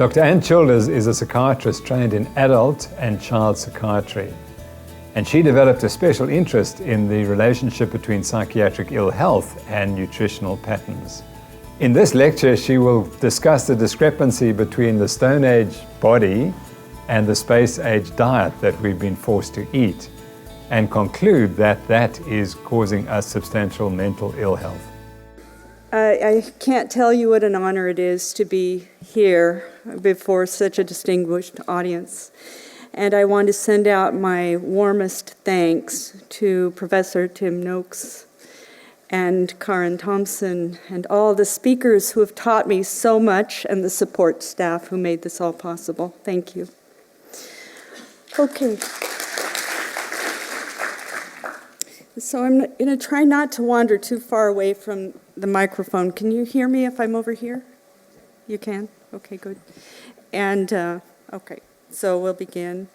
Dr. Ann Childers is a psychiatrist trained in adult and child psychiatry. And she developed a special interest in the relationship between psychiatric ill health and nutritional patterns. In this lecture, she will discuss the discrepancy between the Stone Age body and the Space Age diet that we've been forced to eat, and conclude that that is causing us substantial mental ill health. I can't tell you what an honor it is to be here before such a distinguished audience. And I want to send out my warmest thanks to Professor Tim Noakes and Karen Thompson and all the speakers who have taught me so much and the support staff who made this all possible. Thank you. Okay. So I'm going to try not to wander too far away from the microphone. Can you hear me if I'm over here? You can? Okay, good. And, okay, so we'll begin.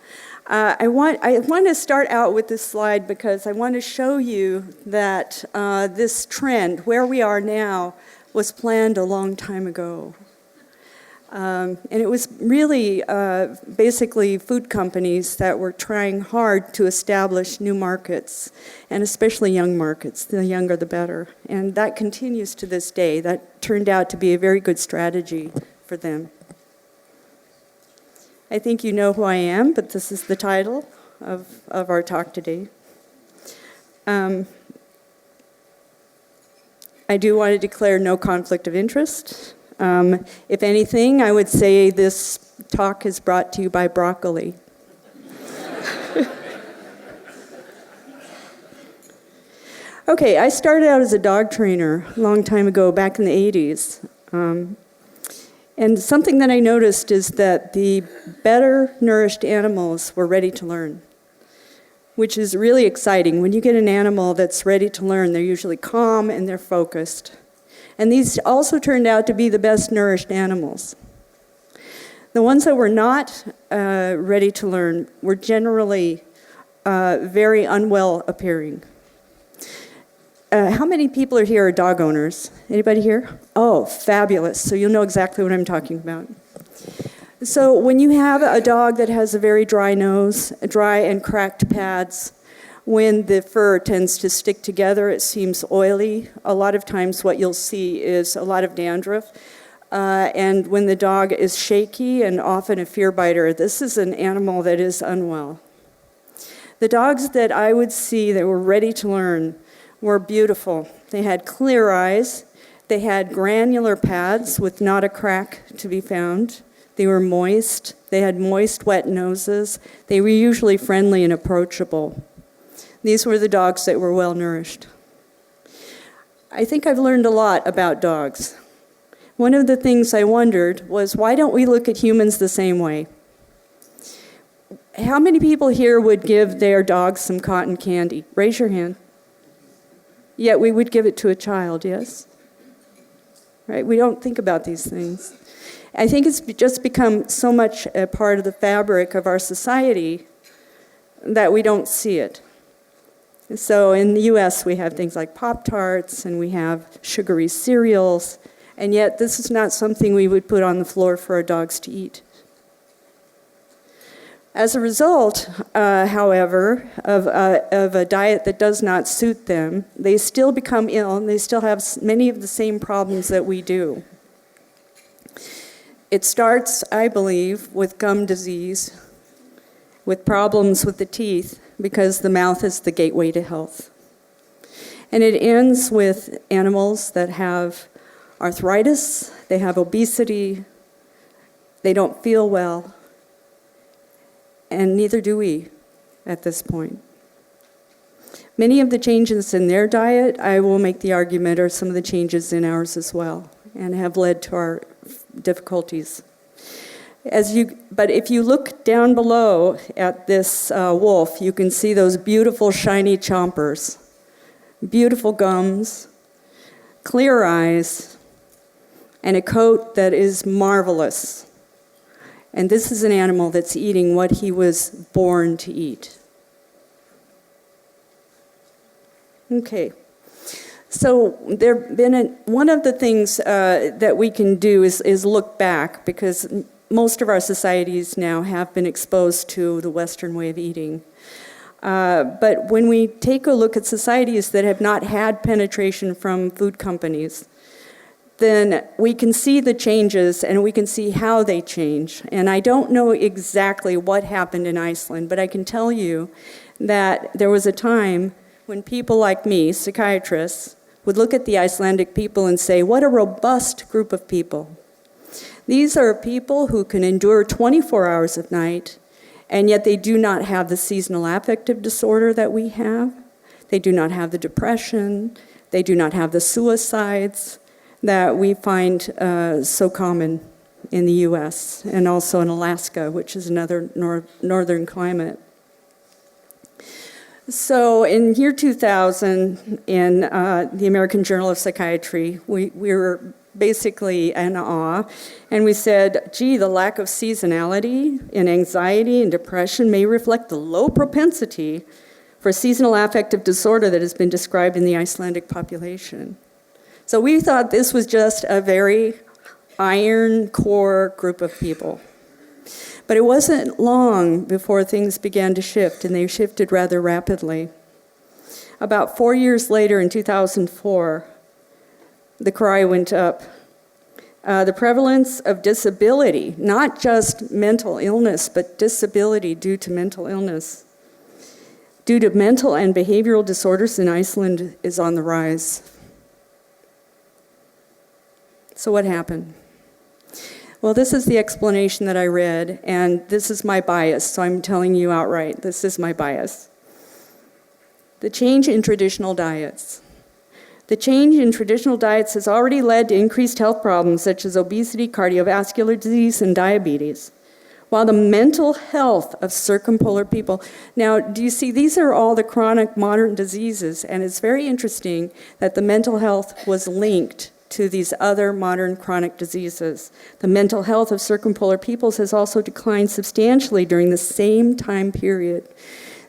I want to start out with this slide because I want to show you that this trend, where we are now, was planned a long time ago. And it was really basically food companies that were trying hard to establish new markets, and especially young markets. The younger, the better. And that continues to this day. That turned out to be a very good strategy for them. I think you know who I am, but this is the title of our talk today. I do want to declare no conflict of interest. If anything, I would say this talk is brought to you by broccoli. Okay, I started out as a dog trainer a long time ago, back in the 80s. And something that I noticed is that the better nourished animals were ready to learn, which is really exciting. When you get an animal that's ready to learn, they're usually calm and they're focused. And these also turned out to be the best nourished animals. The ones that were not ready to learn were generally very unwell appearing. How many people are here are dog owners? Anybody here? Oh, fabulous. So you'll know exactly what I'm talking about. So when you have a dog that has a very dry nose, dry and cracked pads, when the fur tends to stick together, it seems oily. A lot of times what you'll see is a lot of dandruff. And when the dog is shaky and often a fear biter, this is an animal that is unwell. The dogs that I would see that were ready to learn were beautiful. They had clear eyes. They had granular pads with not a crack to be found. They were moist. They had moist, wet noses. They were usually friendly and approachable. These were the dogs that were well nourished. I think I've learned a lot about dogs. One of the things I wondered was, why don't we look at humans the same way? How many people here would give their dogs some cotton candy? Raise your hand. Yet we would give it to a child, yes? Right? We don't think about these things. I think it's just become so much a part of the fabric of our society that we don't see it. So in the US, we have things like Pop-Tarts, and we have sugary cereals, and yet this is not something we would put on the floor for our dogs to eat. As a result, however, of a diet that does not suit them, they still become ill, and they still have many of the same problems that we do. It starts, I believe, with gum disease, with problems with the teeth, because the mouth is the gateway to health. And it ends with animals that have arthritis, they have obesity, they don't feel well, and neither do we at this point. Many of the changes in their diet, I will make the argument, are some of the changes in ours as well, and have led to our difficulties. But if you look down below at this wolf, you can see those beautiful shiny chompers, beautiful gums, clear eyes, and a coat that is marvelous. And this is an animal that's eating what he was born to eat. Okay. So one of the things that we can do is look back, because most of our societies now have been exposed to the Western way of eating. But when we take a look at societies that have not had penetration from food companies, then we can see the changes and we can see how they change. And I don't know exactly what happened in Iceland, but I can tell you that there was a time when people like me, psychiatrists, would look at the Icelandic people and say, what a robust group of people. These are people who can endure 24 hours of night, and yet they do not have the seasonal affective disorder that we have. They do not have the depression. They do not have the suicides that we find so common in the US and also in Alaska, which is another northern climate. So in year 2000, in the American Journal of Psychiatry, we were basically in awe, and we said, gee, the lack of seasonality in anxiety and depression may reflect the low propensity for seasonal affective disorder that has been described in the Icelandic population. So we thought this was just a very iron core group of people. But it wasn't long before things began to shift, and they shifted rather rapidly. About 4 years later, in 2004, the cry went up. The prevalence of disability, not just mental illness, but disability due to mental illness, due to mental and behavioral disorders in Iceland, is on the rise. So what happened? Well, this is the explanation that I read, and this is my bias, so I'm telling you outright, this is my bias. The change in traditional diets. The change in traditional diets has already led to increased health problems such as obesity, cardiovascular disease, and diabetes. While the mental health of circumpolar people, now do you see these are all the chronic modern diseases, and it's very interesting that the mental health was linked to these other modern chronic diseases. The mental health of circumpolar peoples has also declined substantially during the same time period.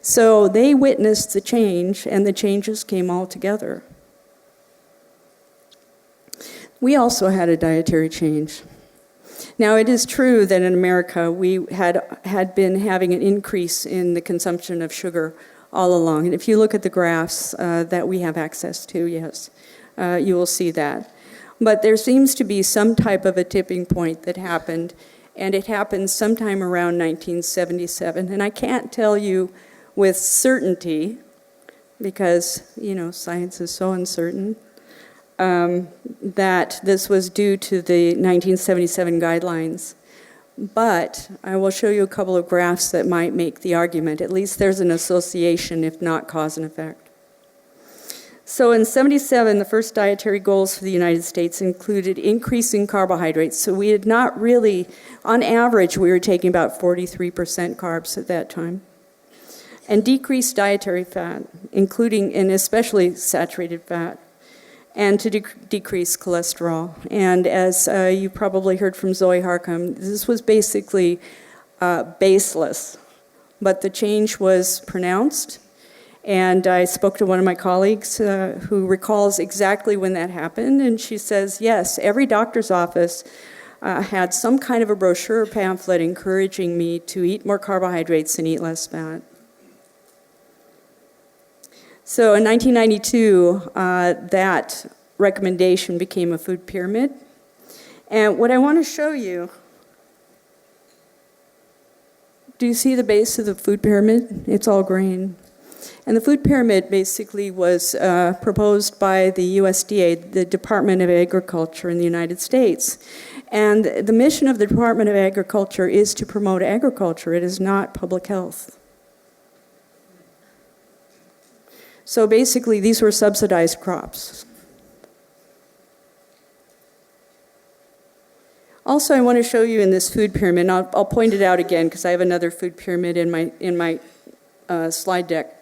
So they witnessed the change, and the changes came all together. We also had a dietary change. Now, it is true that in America we had been having an increase in the consumption of sugar all along. And if you look at the graphs that we have access to, yes, you will see that. But there seems to be some type of a tipping point that happened, and it happened sometime around 1977. And I can't tell you with certainty, because, science is so uncertain, that this was due to the 1977 guidelines. But I will show you a couple of graphs that might make the argument. At least there's an association, if not cause and effect. So in 77, the first dietary goals for the United States included increasing carbohydrates. So we had not really, on average, we were taking about 43% carbs at that time. And decreased dietary fat, including and especially saturated fat, and to decrease cholesterol. And as you probably heard from Zoe Harcum, this was basically baseless, but the change was pronounced. And I spoke to one of my colleagues who recalls exactly when that happened, and she says, yes, every doctor's office had some kind of a brochure or pamphlet encouraging me to eat more carbohydrates and eat less fat. So in 1992, that recommendation became a food pyramid. And what I want to show you, do you see the base of the food pyramid? It's all green. And the food pyramid basically was proposed by the USDA, the Department of Agriculture in the United States. And the mission of the Department of Agriculture is to promote agriculture. It is not public health. So basically, these were subsidized crops. Also, I want to show you in this food pyramid, and I'll point it out again because I have another food pyramid in my slide deck,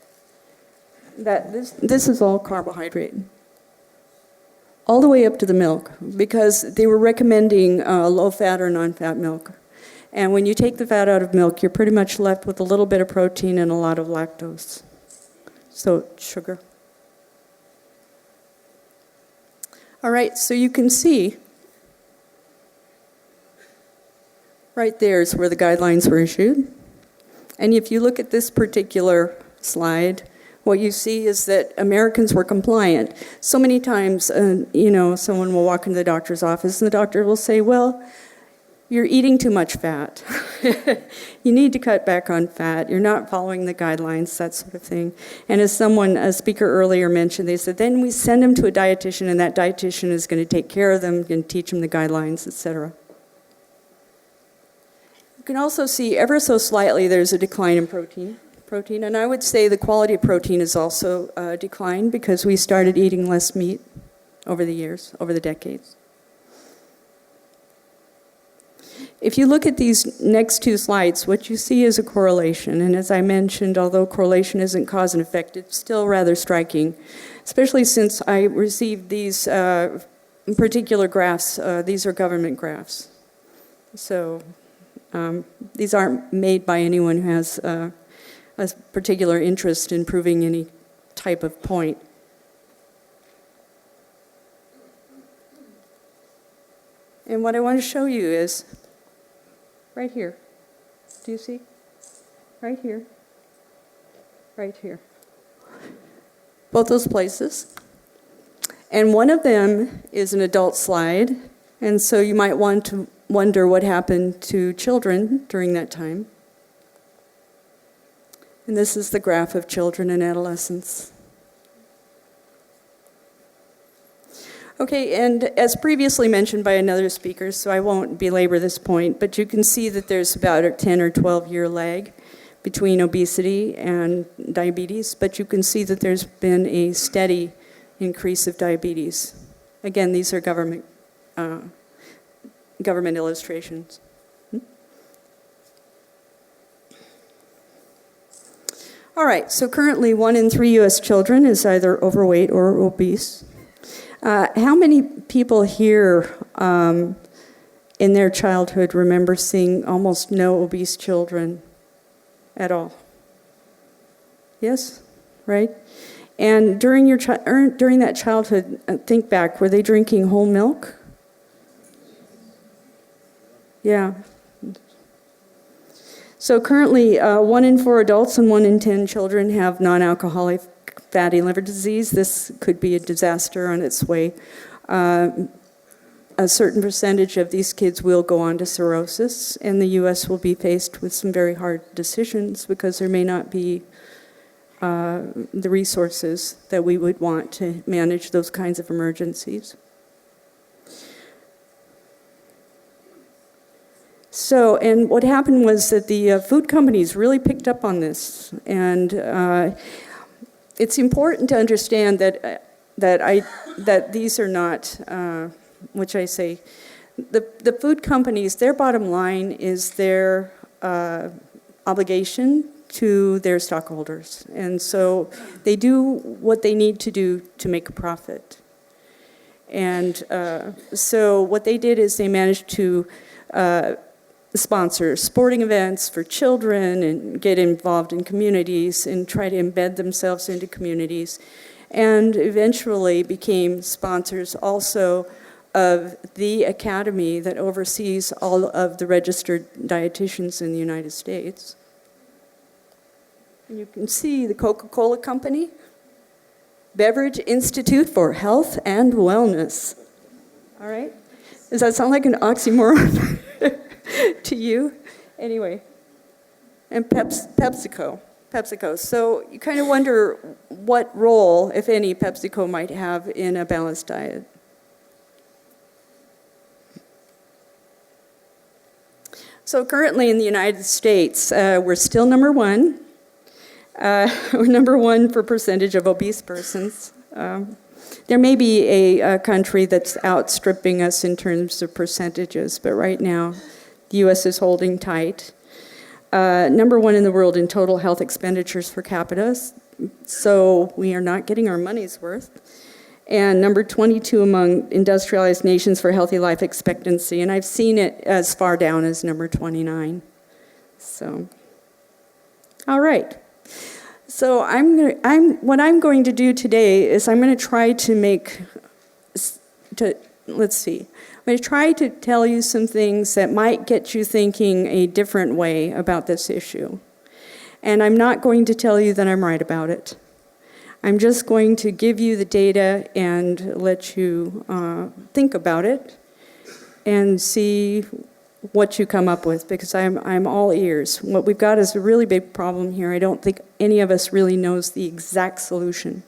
that this is all carbohydrate, all the way up to the milk, because they were recommending low-fat or non-fat milk. And when you take the fat out of milk, you're pretty much left with a little bit of protein and a lot of lactose, so sugar. All right, so you can see Right there is where the guidelines were issued. And if you look at this particular slide, what you see is that Americans were compliant. So many times, someone will walk into the doctor's office and the doctor will say, well, you're eating too much fat. You need to cut back on fat. You're not following the guidelines, that sort of thing. And as a speaker earlier mentioned, they said, then we send them to a dietitian, and that dietitian is going to take care of them, going to teach them the guidelines, etc. You can also see ever so slightly there's a decline in protein. And I would say the quality of protein has also declined because we started eating less meat over the years, over the decades. If you look at these next two slides, what you see is a correlation. And as I mentioned, although correlation isn't cause and effect, it's still rather striking, especially since I received these particular graphs. These are government graphs. So these aren't made by anyone who has a particular interest in proving any type of point. And what I want to show you is right here. Do you see? Right here. Right here. Both those places. And one of them is an adult slide. And so you might want to wonder what happened to children during that time. And this is the graph of children and adolescents. Okay, and as previously mentioned by another speaker, so I won't belabor this point, but you can see that there's about a 10 or 12-year lag between obesity and diabetes, but you can see that there's been a steady increase of diabetes. Again, these are government illustrations. All right, so currently 1 in 3 U.S. children is either overweight or obese. How many people here in their childhood remember seeing almost no obese children at all? Yes, right? And during that childhood, think back, were they drinking whole milk? Yeah. So currently, 1 in 4 adults and 1 in 10 children have non-alcoholic fatty liver disease. This could be a disaster on its way. A certain percentage of these kids will go on to cirrhosis, and the U.S. will be faced with some very hard decisions because there may not be the resources that we would want to manage those kinds of emergencies. So, and what happened was that the food companies really picked up on this, and it's important to understand that these are not, which I say, the food companies, their bottom line is their obligation to their stockholders, and so they do what they need to do to make a profit. And so what they did is they managed to sponsor sporting events for children and get involved in communities and try to embed themselves into communities, and eventually became sponsors also of the academy that oversees all of the registered dietitians in the United States. And you can see the Coca-Cola Company, Beverage Institute for Health and Wellness. All right? Does that sound like an oxymoron to you? Anyway. And PepsiCo. So you kind of wonder what role, if any, PepsiCo might have in a balanced diet. So currently in the United States, we're still number 1. We're number 1 for percentage of obese persons. There may be a country that's outstripping us in terms of percentages, but right now the U.S. is holding tight. Number 1 in the world in total health expenditures per capita, so we are not getting our money's worth. And number 22 among industrialized nations for healthy life expectancy, and I've seen it as far down as number 29. So, all right. So what I'm going to do today is I'm going to try to let's see. I'm going to try to tell you some things that might get you thinking a different way about this issue. And I'm not going to tell you that I'm right about it. I'm just going to give you the data and let you think about it and see what you come up with, because I'm all ears. What we've got is a really big problem here. I don't think any of us really knows the exact solution.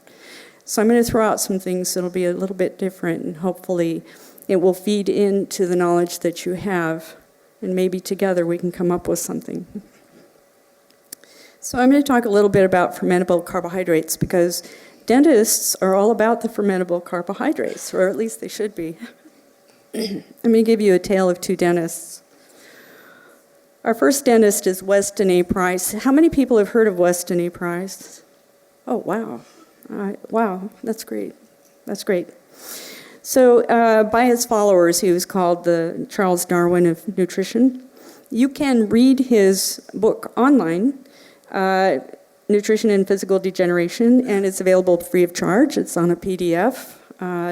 So I'm going to throw out some things that'll be a little bit different, and hopefully it will feed into the knowledge that you have, and maybe together we can come up with something. So I'm going to talk a little bit about fermentable carbohydrates, because dentists are all about the fermentable carbohydrates, or at least they should be. I'm going to give you a tale of two dentists. Our first dentist is Weston A. Price. How many people have heard of Weston A. Price? Oh, wow. Wow, that's great. That's great. So by his followers, he was called the Charles Darwin of nutrition. You can read his book online, Nutrition and Physical Degeneration, and it's available free of charge. It's on a PDF.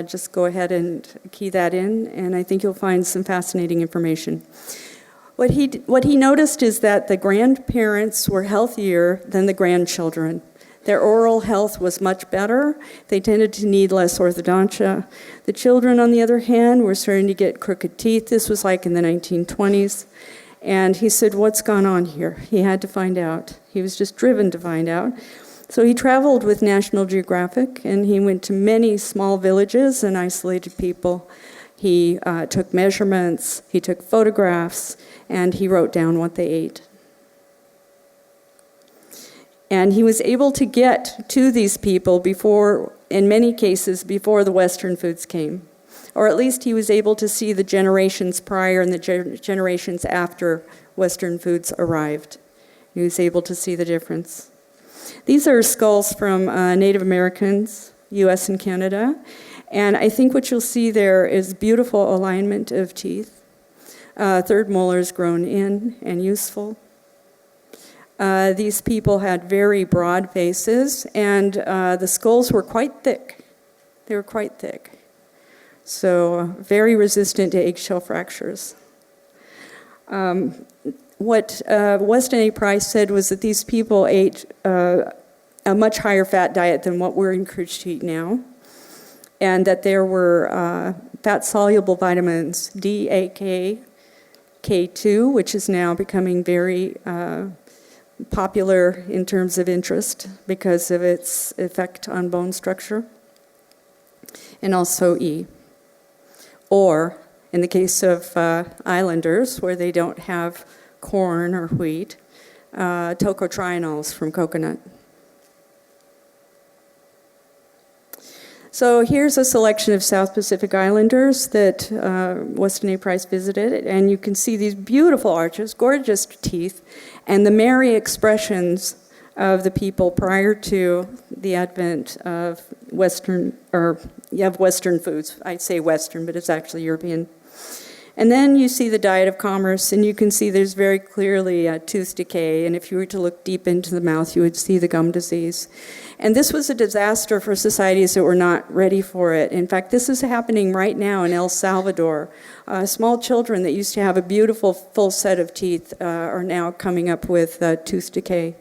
Just go ahead and key that in, and I think you'll find some fascinating information. What he noticed is that the grandparents were healthier than the grandchildren. Their oral health was much better. They tended to need less orthodontia. The children, on the other hand, were starting to get crooked teeth. This was like in the 1920s. And he said, what's gone on here? He had to find out. He was just driven to find out. So he traveled with National Geographic, and he went to many small villages and isolated people. He took measurements, he took photographs, and he wrote down what they ate. And he was able to get to these people before, in many cases, before the Western foods came. Or at least he was able to see the generations prior and the generations after Western foods arrived. He was able to see the difference. These are skulls from Native Americans, US and Canada. And I think what you'll see there is beautiful alignment of teeth. Third molars grown in and useful. These people had very broad faces, and the skulls were quite thick. They were quite thick. So very resistant to eggshell fractures. What Weston A. Price said was that these people ate a much higher fat diet than what we're encouraged to eat now, and that there were fat-soluble vitamins D, A, K, K2, which is now becoming very popular in terms of interest because of its effect on bone structure, and also E. Or, in the case of islanders, where they don't have corn or wheat, tocotrienols from coconut. So here's a selection of South Pacific Islanders that Weston A. Price visited, and you can see these beautiful arches, gorgeous teeth, and the merry expressions of the people prior to the advent of Western foods. I say Western, but it's actually European. And then you see the diet of commerce, and you can see there's very clearly tooth decay, and if you were to look deep into the mouth, you would see the gum disease. And this was a disaster for societies that were not ready for it. In fact, this is happening right now in El Salvador. Small children that used to have a beautiful full set of teeth are now coming up with tooth decay.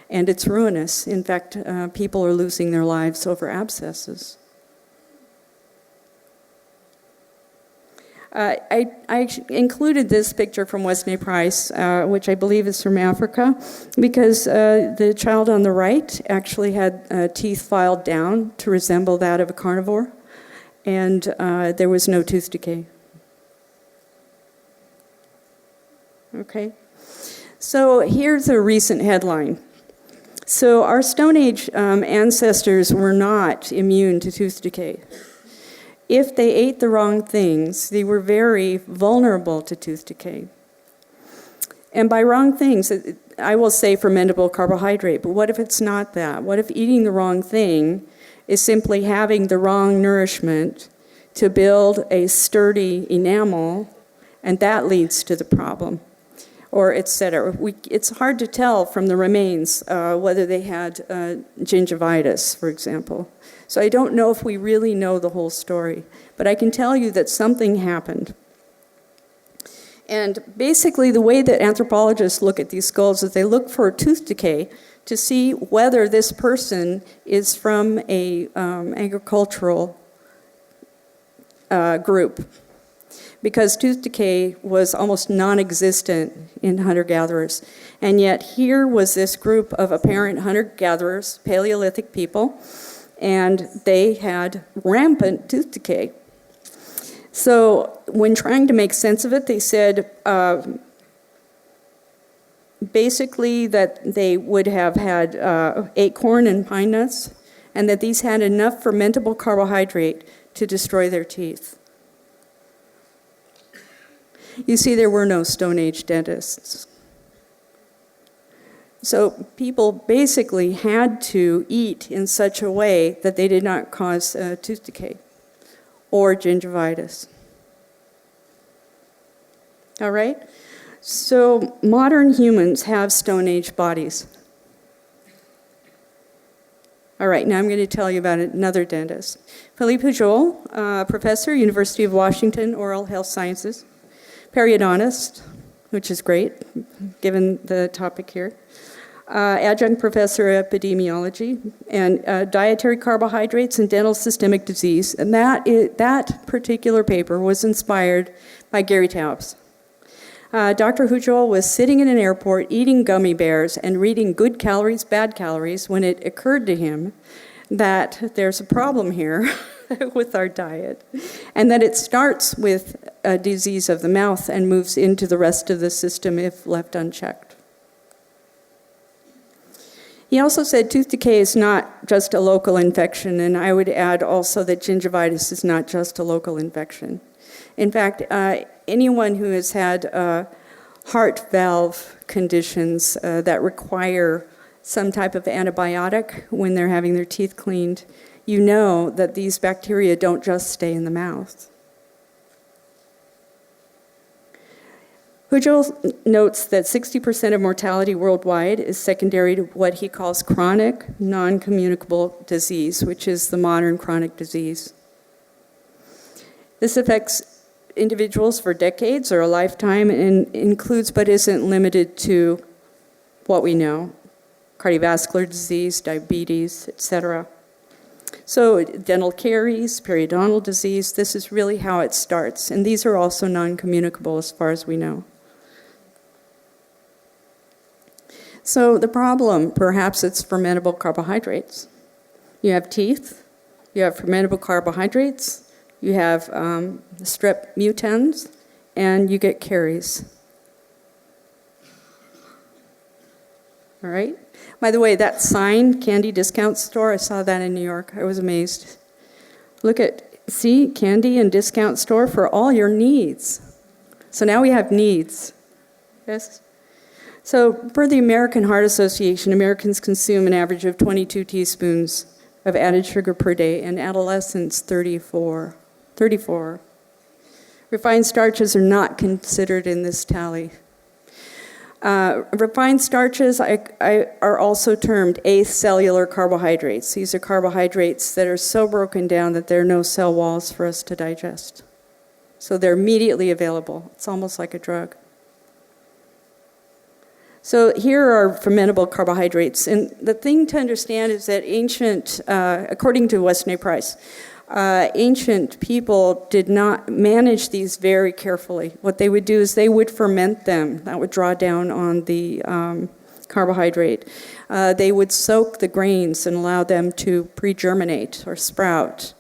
And it's ruinous. In fact, people are losing their lives over abscesses. I included this picture from Weston A. Price, which I believe is from Africa, because the child on the right actually had teeth filed down to resemble that of a carnivore, and there was no tooth decay. Okay, so here's a recent headline. So our Stone Age ancestors were not immune to tooth decay. If they ate the wrong things, they were very vulnerable to tooth decay. And by wrong things, I will say fermentable carbohydrate, but what if it's not that? What if eating the wrong thing is simply having the wrong nourishment to build a sturdy enamel, and that leads to the problem, or et cetera? It's hard to tell from the remains whether they had gingivitis, for example. So I don't know if we really know the whole story. but I can tell you that something happened. And basically, the way that anthropologists look at these skulls is they look for tooth decay to see whether this person is from a agricultural group. Because tooth decay was almost non-existent in hunter-gatherers. And yet here was this group of apparent hunter-gatherers, Paleolithic people, and they had rampant tooth decay. So when trying to make sense of it, they said basically that they would have had acorn and pine nuts, and that these had enough fermentable carbohydrate to destroy their teeth. You see, there were no Stone Age dentists. So people basically had to eat in such a way that they did not cause tooth decay or gingivitis. All right? So modern humans have Stone Age bodies. All right, now I'm going to tell you about another dentist. Philippe Pujol, professor, University of Washington, Oral Health Sciences. Periodontist, which is great, given the topic here. Adjunct professor of epidemiology, and dietary carbohydrates and dental systemic disease. And that particular paper was inspired by Gary Taubes. Dr. Pujol was sitting in an airport eating gummy bears and reading good calories, bad calories, when it occurred to him that there's a problem here with our diet, and that it starts with a disease of the mouth and moves into the rest of the system if left unchecked. He also said tooth decay is not just a local infection, and I would add also that gingivitis is not just a local infection. In fact, anyone who has had heart valve conditions that require some type of antibiotic when they're having their teeth cleaned, you know that these bacteria don't just stay in the mouth. Pujol notes that 60% of mortality worldwide is secondary to what he calls chronic, non-communicable disease, which is the modern chronic disease. This affects individuals for decades or a lifetime and includes but isn't limited to what we know: cardiovascular disease, diabetes, etc. So dental caries, periodontal disease, this is really how it starts. And these are also non-communicable as far as we know. So the problem, perhaps it's fermentable carbohydrates. You have teeth, you have fermentable carbohydrates, you have strep mutans, and you get caries. All right? By the way, that sign, candy discount store, I saw that in New York. I was amazed. Look at, see, candy and discount store for all your needs. So now we have needs. Yes? So per the American Heart Association, Americans consume an average of 22 teaspoons of added sugar per day, and adolescents 34. Refined starches are not considered in this tally. Refined starches are also termed acellular carbohydrates. These are carbohydrates that are so broken down that there are no cell walls for us to digest. So they're immediately available. It's almost like a drug. So here are fermentable carbohydrates. And the thing to understand is that ancient, according to Weston A. Price, ancient people did not manage these very carefully. What they would do is they would ferment them. That would draw down on the carbohydrate. They would soak the grains and allow them to pre-germinate or sprout.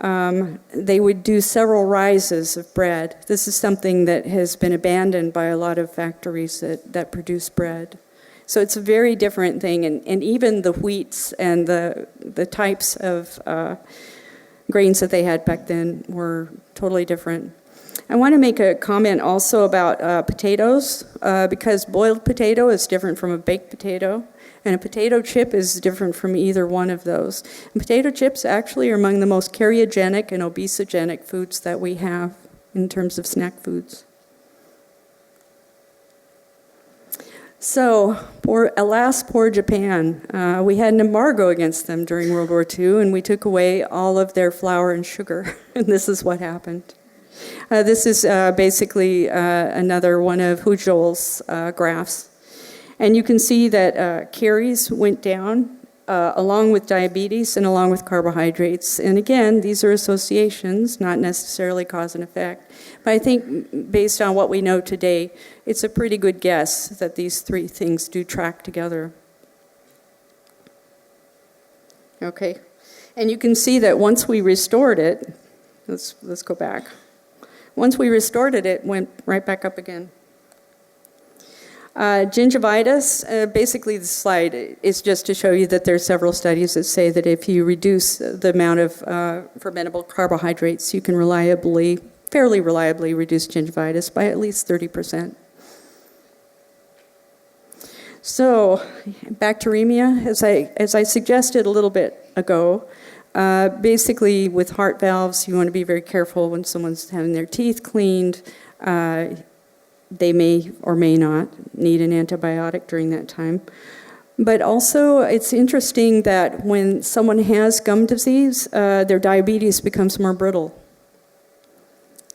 They would do several rises of bread. This is something that has been abandoned by a lot of factories that produce bread. So it's a very different thing, and even the wheats and the types of grains that they had back then were totally different. I want to make a comment also about potatoes, because boiled potato is different from a baked potato, and a potato chip is different from either one of those. And potato chips actually are among the most cariogenic and obesogenic foods that we have in terms of snack foods. So, alas, poor Japan. We had an embargo against them during World War II, and we took away all of their flour and sugar, and this is what happened. This is basically another one of Hujol's graphs. And you can see that caries went down along with diabetes and along with carbohydrates. And again, these are associations, not necessarily cause and effect. But I think based on what we know today, it's a pretty good guess that these three things do track together. Okay, and you can see that once we restored it, let's go back. Once we restored it, it went right back up again. Gingivitis, basically the slide is just to show you that there are several studies that say that if you reduce the amount of fermentable carbohydrates, you can fairly reliably reduce gingivitis by at least 30%. So, bacteremia, as I suggested a little bit ago, basically with heart valves, you want to be very careful when someone's having their teeth cleaned. They may or may not need an antibiotic during that time. But also, it's interesting that when someone has gum disease, their diabetes becomes more brittle.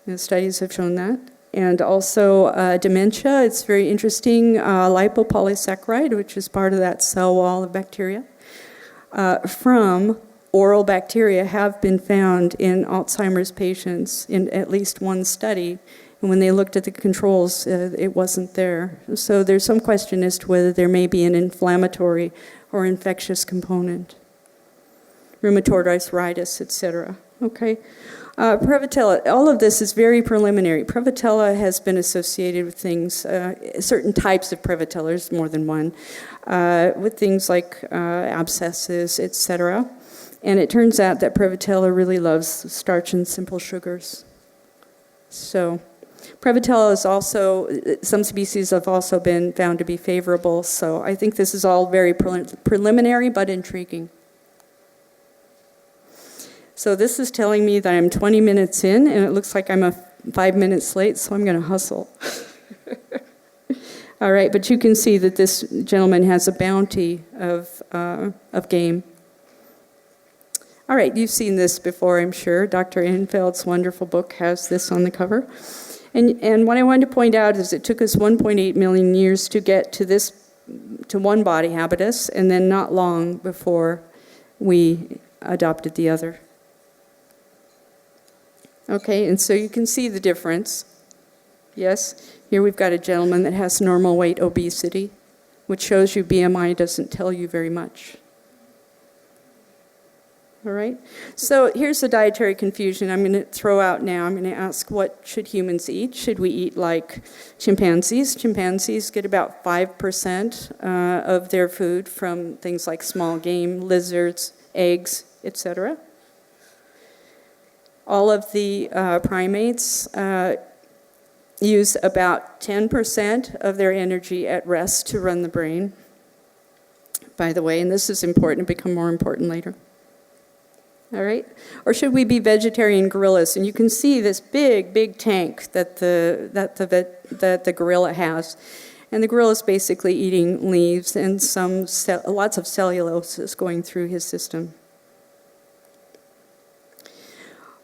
And studies have shown that. And also dementia, it's very interesting. Lipopolysaccharide, which is part of that cell wall of bacteria, from oral bacteria have been found in Alzheimer's patients in at least one study. And when they looked at the controls, it wasn't there. So there's some question as to whether there may be an inflammatory or infectious component. Rheumatoid arthritis, etc. Okay. Prevotella, all of this is very preliminary. Prevotella has been associated with things, certain types of Prevotella, there's more than one, with things like abscesses, etc. And it turns out that Prevotella really loves starch and simple sugars. So, Prevotella is also, some species have also been found to be favorable, so I think this is all very preliminary but intriguing. So this is telling me that I'm 20 minutes in, and it looks like I'm 5 minutes late, so I'm going to hustle. All right, but you can see that this gentleman has a bounty of game. All right, you've seen this before, I'm sure. Dr. Enfeld's wonderful book has this on the cover. And what I wanted to point out is it took us 1.8 million years to get to one body habitus, and then not long before we adopted the other. Okay, and so you can see the difference. Yes, here we've got a gentleman that has normal weight obesity, which shows you BMI doesn't tell you very much. All right, so here's the dietary confusion I'm going to throw out now. I'm going to ask, what should humans eat? Should we eat like chimpanzees? Chimpanzees get about 5% of their food from things like small game, lizards, eggs, etc. All of the primates use about 10% of their energy at rest to run the brain, by the way, and this is important, it'll become more important later. All right? Or should we be vegetarian gorillas? And you can see this big tank that the gorilla has. And the gorilla is basically eating leaves, and lots of cellulose is going through his system.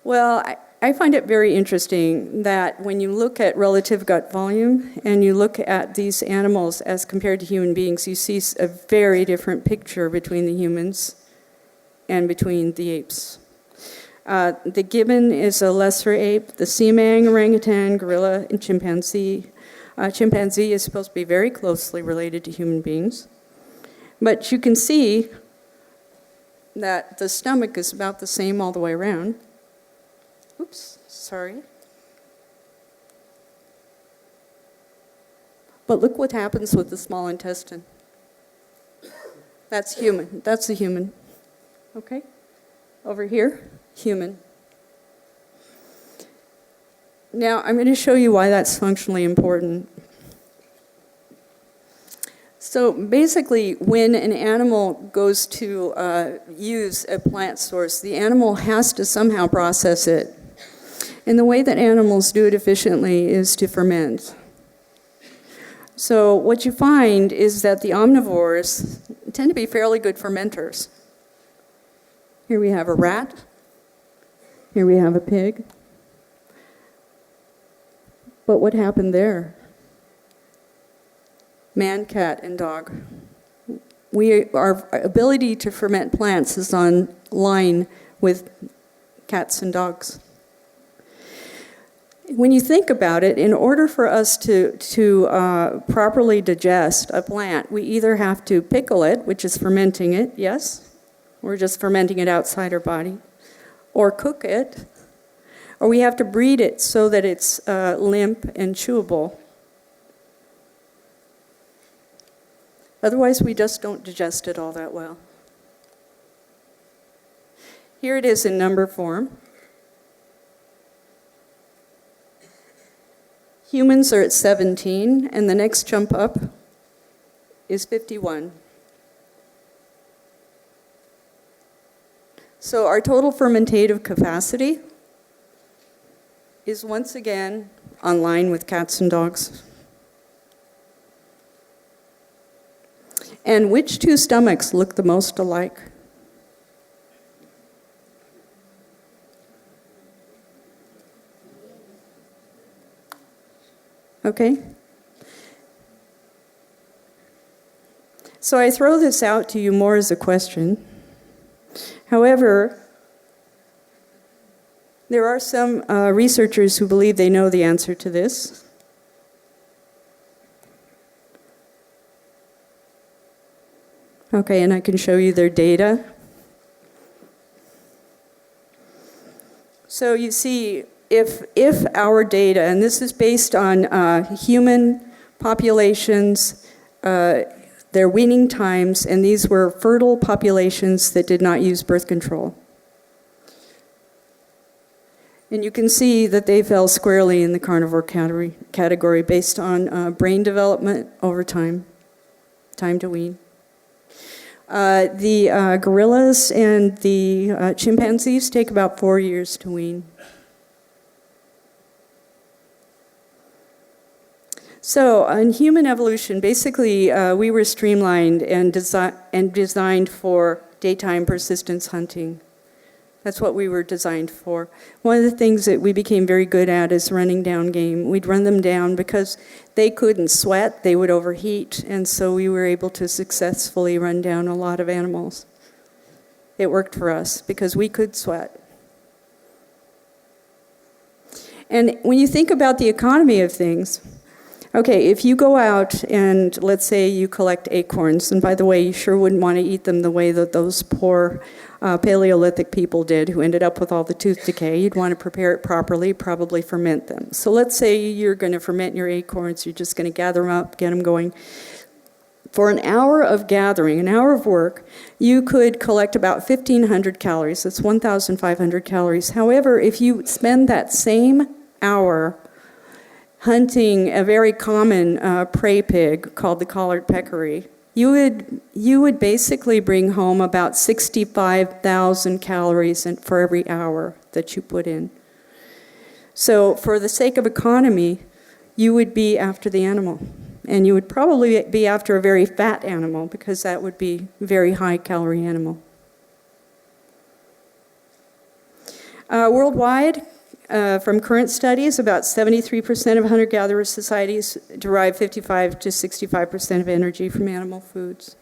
Well, I find it very interesting that when you look at relative gut volume and you look at these animals as compared to human beings, you see a very different picture between the humans and between the apes. The gibbon is a lesser ape. The siamang, orangutan, gorilla, and chimpanzee. Chimpanzee is supposed to be very closely related to human beings. But you can see that the stomach is about the same all the way around. Oops, sorry. But look what happens with the small intestine. That's human. That's a human. Okay? Over here, human. Now, I'm going to show you why that's functionally important. So basically, when an animal goes to use a plant source, the animal has to somehow process it. And the way that animals do it efficiently is to ferment. So what you find is that the omnivores tend to be fairly good fermenters. Here we have a rat. Here we have a pig. But what happened there? Man, cat, and dog. Our ability to ferment plants is on line with cats and dogs. When you think about it, in order for us to properly digest a plant, we either have to pickle it, which is fermenting it, yes? We're just fermenting it outside our body. Or cook it. Or we have to breed it so that it's limp and chewable. Otherwise, we just don't digest it all that well. Here it is in number form. Humans are at 17, and the next jump up is 51. So our total fermentative capacity is once again on line with cats and dogs. And which two stomachs look the most alike? Okay? So I throw this out to you more as a question. However, there are some researchers who believe they know the answer to this. Okay, and I can show you their data. So you see, if our data, and this is based on human populations, their weaning times, and these were fertile populations that did not use birth control. And you can see that they fell squarely in the carnivore category based on brain development over time to wean. The gorillas and the chimpanzees take about 4 years to wean. So in human evolution, basically we were streamlined and designed for daytime persistence hunting. That's what we were designed for. One of the things that we became very good at is running down game. We'd run them down because they couldn't sweat, they would overheat, and so we were able to successfully run down a lot of animals. It worked for us because we could sweat. And when you think about the economy of things, okay, if you go out and let's say you collect acorns, and by the way, you sure wouldn't want to eat them the way that those poor Paleolithic people did who ended up with all the tooth decay. You'd want to prepare it properly, probably ferment them. So let's say you're going to ferment your acorns, you're just going to gather them up, get them going. For an hour of gathering, an hour of work, you could collect about 1,500 calories. That's 1,500 calories. However, if you spend that same hour hunting a very common prey pig called the collared peccary, you would basically bring home about 65,000 calories for every hour that you put in. So for the sake of economy, you would be after the animal. And you would probably be after a very fat animal because that would be a very high calorie animal. Worldwide, from current studies, about 73% of hunter-gatherer societies derive 55 to 65% of energy from animal foods.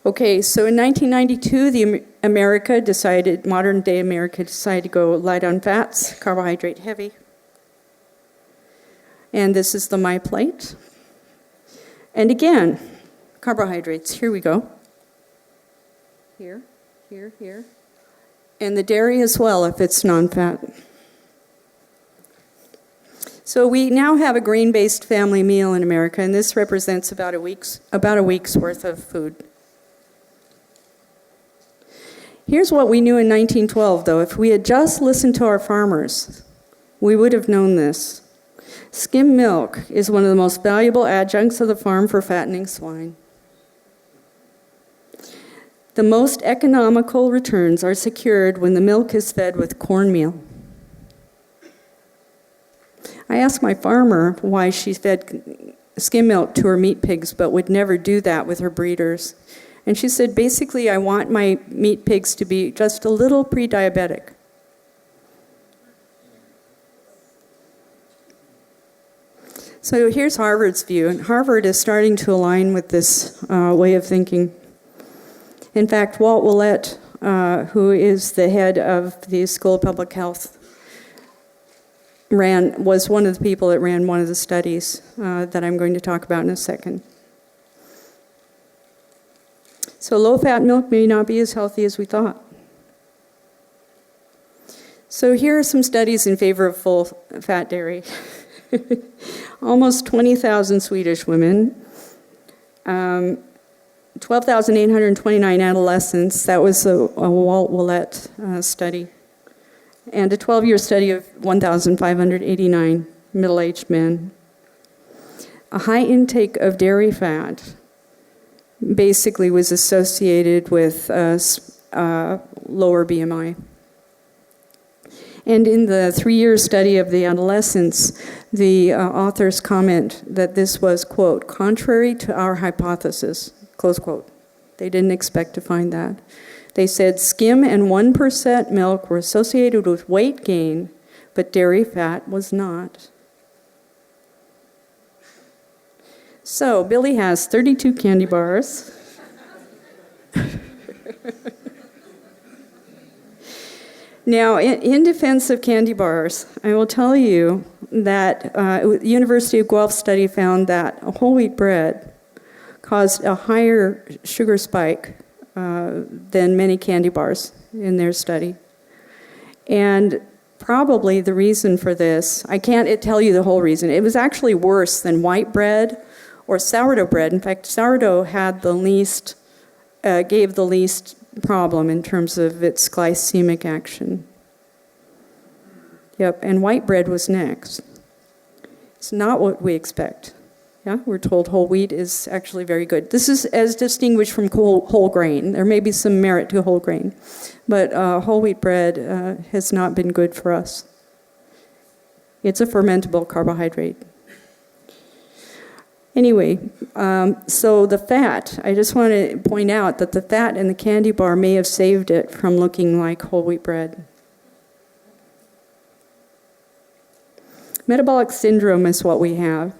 Okay, so in 1992, modern-day America decided to go light on fats, carbohydrate heavy. And this is the My Plate. And again, carbohydrates, here we go. Here, here, here. And the dairy as well, if it's non-fat. So we now have a grain-based family meal in America, and this represents about a week's worth of food. Here's what we knew in 1912, though. If we had just listened to our farmers, we would have known this. Skim milk is one of the most valuable adjuncts of the farm for fattening swine. The most economical returns are secured when the milk is fed with cornmeal. I asked my farmer why she fed skim milk to her meat pigs but would never do that with her breeders. And she said, basically, I want my meat pigs to be just a little pre-diabetic. So here's Harvard's view, and Harvard is starting to align with this way of thinking. In fact, Walt Willett, who is the head of the School of Public Health, was one of the people that ran one of the studies that I'm going to talk about in a second. So low-fat milk may not be as healthy as we thought. So here are some studies in favor of full-fat dairy. Almost 20,000 Swedish women, 12,829 adolescents. That was a Walt Willett study. And a 12-year study of 1,589 middle-aged men. A high intake of dairy fat basically was associated with lower BMI. And in the 3-year study of the adolescents, the authors comment that this was, quote, contrary to our hypothesis, close quote. They didn't expect to find that. They said skim and 1% milk were associated with weight gain, but dairy fat was not. So Billy has 32 candy bars. Now, in defense of candy bars, I will tell you that the University of Guelph study found that whole wheat bread caused a higher sugar spike than many candy bars in their study. And probably the reason for this, I can't tell you the whole reason, it was actually worse than white bread or sourdough bread. In fact, sourdough had gave the least problem in terms of its glycemic action. Yep, and white bread was next. It's not what we expect. Yeah, we're told whole wheat is actually very good. This is as distinguished from whole grain. There may be some merit to whole grain, but whole wheat bread has not been good for us. It's a fermentable carbohydrate. Anyway, so the fat, I just want to point out that the fat in the candy bar may have saved it from looking like whole wheat bread. Metabolic syndrome is what we have.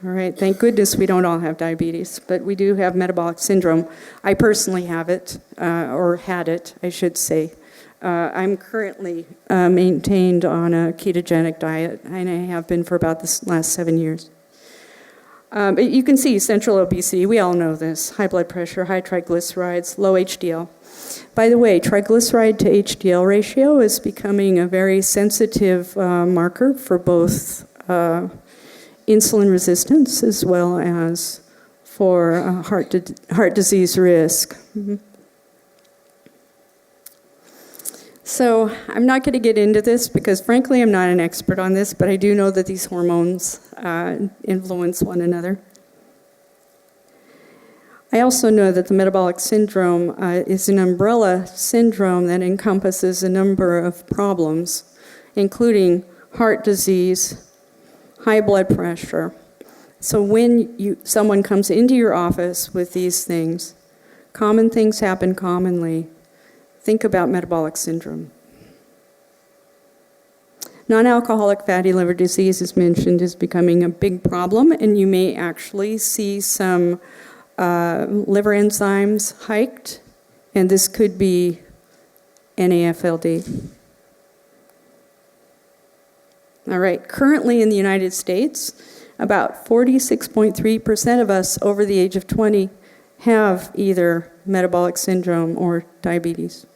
All right, thank goodness we don't all have diabetes, but we do have metabolic syndrome. I personally have it, or had it, I should say. I'm currently maintained on a ketogenic diet, and I have been for about the last 7 years. But you can see central obesity, we all know this, high blood pressure, high triglycerides, low HDL. By the way, triglyceride to HDL ratio is becoming a very sensitive marker for both insulin resistance as well as for heart disease risk. Mm-hmm. So I'm not going to get into this because, frankly, I'm not an expert on this, but I do know that these hormones influence one another. I also know that the metabolic syndrome is an umbrella syndrome that encompasses a number of problems, including heart disease, high blood pressure. So when someone comes into your office with these things, common things happen commonly. Think about metabolic syndrome. Non-alcoholic fatty liver disease, as mentioned, is becoming a big problem, and you may actually see some liver enzymes hiked, and this could be NAFLD. All right, currently in the United States, about 46.3% of us over the age of 20 have either metabolic syndrome or diabetes.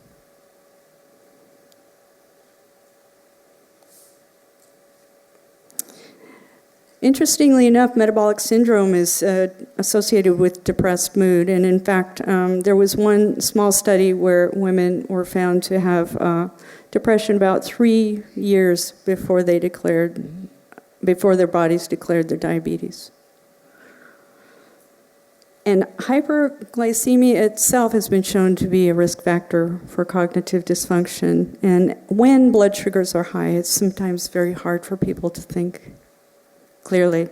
Interestingly enough, metabolic syndrome is associated with depressed mood, and in fact, there was one small study where women were found to have depression about 3 years before their bodies declared their diabetes. And hyperglycemia itself has been shown to be a risk factor for cognitive dysfunction, and when blood sugars are high, it's sometimes very hard for people to think. clearly.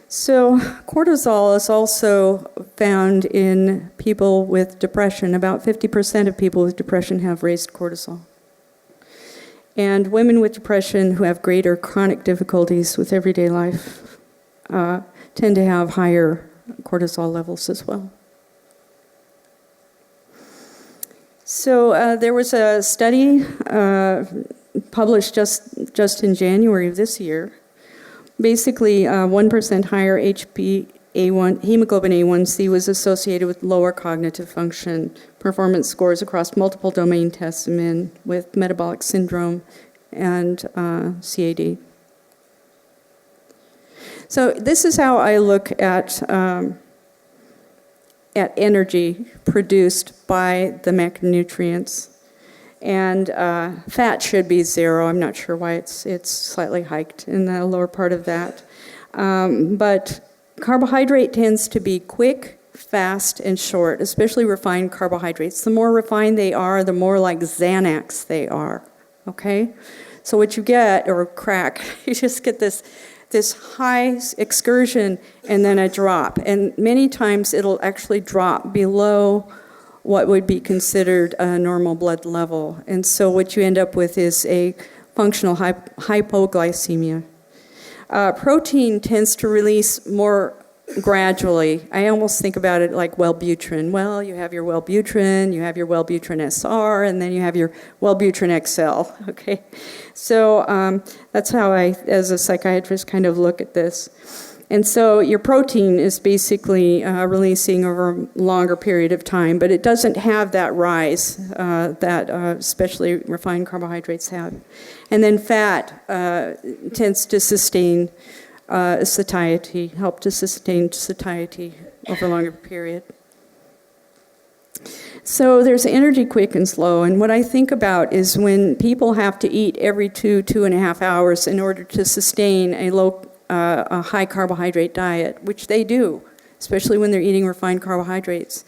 So cortisol is also found in people with depression. About 50% of people with depression have raised cortisol. And women with depression who have greater chronic difficulties with everyday life tend to have higher cortisol levels as well. So there was a study published just in January of this year. Basically, 1% higher hemoglobin A1C was associated with lower cognitive function performance scores across multiple domain tests in men with metabolic syndrome and CAD. So this is how I look at energy produced by the macronutrients. And fat should be 0. I'm not sure why it's slightly hiked in the lower part of that. But carbohydrate tends to be quick, fast, and short, especially refined carbohydrates. The more refined they are, the more like Xanax they are, okay? So what you get, or crack, you just get this high excursion and then a drop. And many times it'll actually drop below what would be considered a normal blood level. And so what you end up with is a functional hypoglycemia. Protein tends to release more gradually. I almost think about it like Wellbutrin. Well, you have your Wellbutrin, you have your Wellbutrin SR, and then you have your Wellbutrin XL, okay? So that's how I, as a psychiatrist, kind of look at this. And so your protein is basically releasing over a longer period of time, but it doesn't have that rise that especially refined carbohydrates have. And then fat tends to sustain satiety, help to sustain satiety over a longer period. So there's energy quick and slow, and what I think about is when people have to eat every 2.5 hours in order to sustain a high carbohydrate diet, which they do, especially when they're eating refined carbohydrates,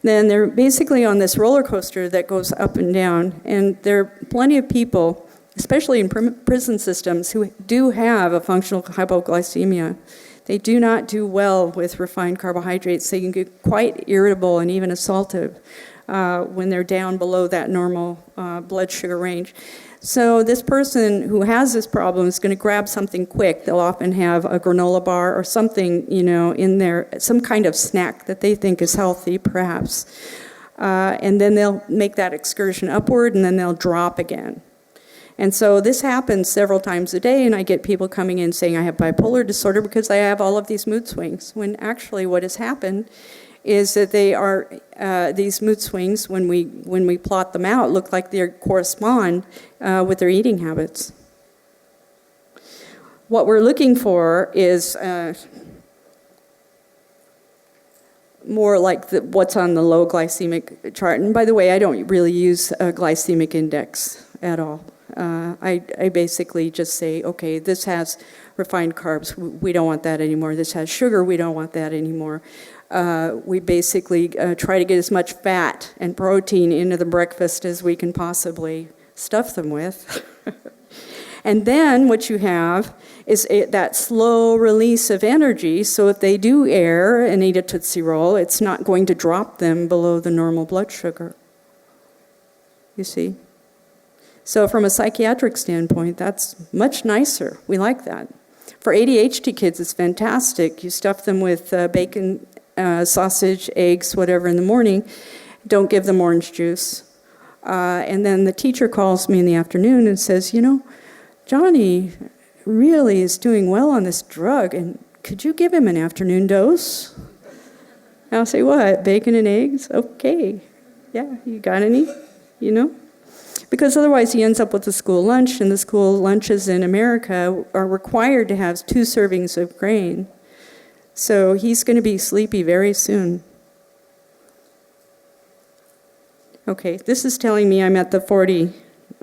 then they're basically on this roller coaster that goes up and down. And there are plenty of people, especially in prison systems, who do have a functional hypoglycemia. They do not do well with refined carbohydrates. They can get quite irritable and even assaultive when they're down below that normal blood sugar range. So this person who has this problem is going to grab something quick. They'll often have a granola bar or something, in there, some kind of snack that they think is healthy, perhaps. And then they'll make that excursion upward, and then they'll drop again. And so this happens several times a day, and I get people coming in saying, I have bipolar disorder because I have all of these mood swings, when actually what has happened is that they are these mood swings, when we plot them out, look like they correspond with their eating habits. What we're looking for is more like what's on the low glycemic chart. And by the way, I don't really use a glycemic index at all. I basically just say, okay, this has refined carbs, we don't want that anymore. This has sugar, we don't want that anymore. We basically try to get as much fat and protein into the breakfast as we can possibly stuff them with. And then what you have is that slow release of energy, so if they do err and eat a Tootsie Roll, it's not going to drop them below the normal blood sugar. You see? So from a psychiatric standpoint, that's much nicer. We like that. For ADHD kids, it's fantastic. You stuff them with bacon, sausage, eggs, whatever in the morning. Don't give them orange juice. And then the teacher calls me in the afternoon and says, Johnny really is doing well on this drug, and could you give him an afternoon dose? And I'll say, what, bacon and eggs? Okay. Yeah, you got any? Because otherwise he ends up with a school lunch, and the school lunches in America are required to have 2 servings of grain. So he's going to be sleepy very soon. Okay, this is telling me I'm at the 40